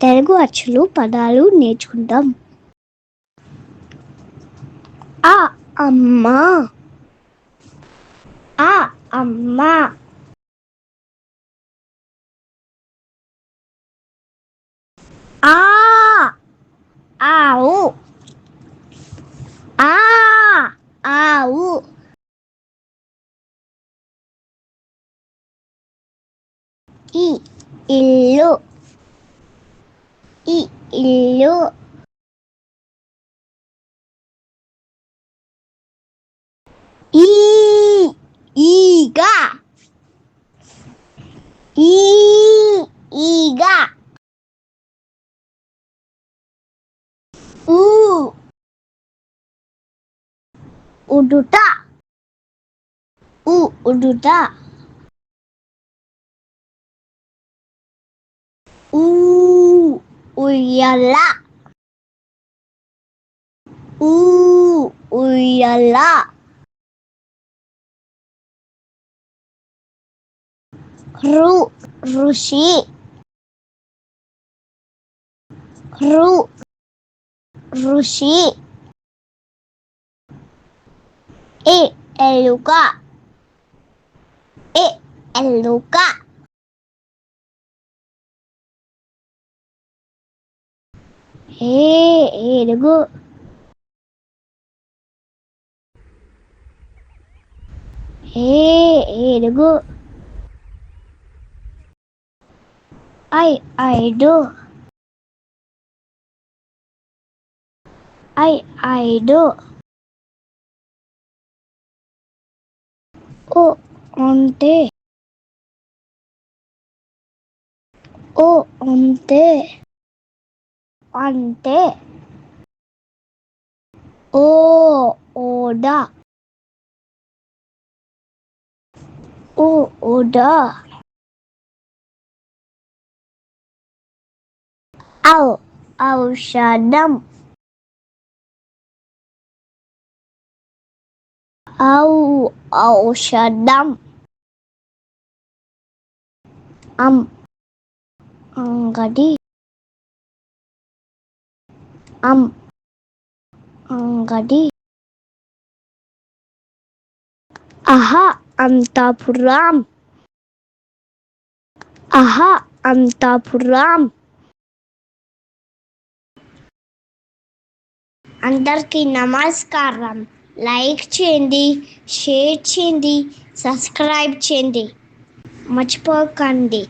తెలుగు అచ్చులు పదాలు నేర్చుకుందాం. ఆ అమ్మ, ఆ అమ్మ. ఆ ఆవు, ఆ ఆవు. ఈ ఇల్లు, ఈ ఇల్లు. ఈ ఈగ, ఈ ఈగ. ఊ ఉడుత, ఉడుత. ఊ ఉయ్యాల, ఊ ఉయ్యాల. ఋ ఋషి, ఋ ఋషి. ఎ ఎలుక, ఎలుక. ఏనుగు, ఏనుగు. ఐదు, ఐదు. ఓ అంటే, ఓ అంటే, అంటే. ఓడ, ఓడ. ఔషధం, ఔషధం. అంగడి, అంగడి. అంతఃపురం, అంతఃపురం. అందరికీ నమస్కారం. లైక్ చేయండి, షేర్ చేయండి, సబ్స్క్రైబ్ చేయండి, మర్చిపోకండి.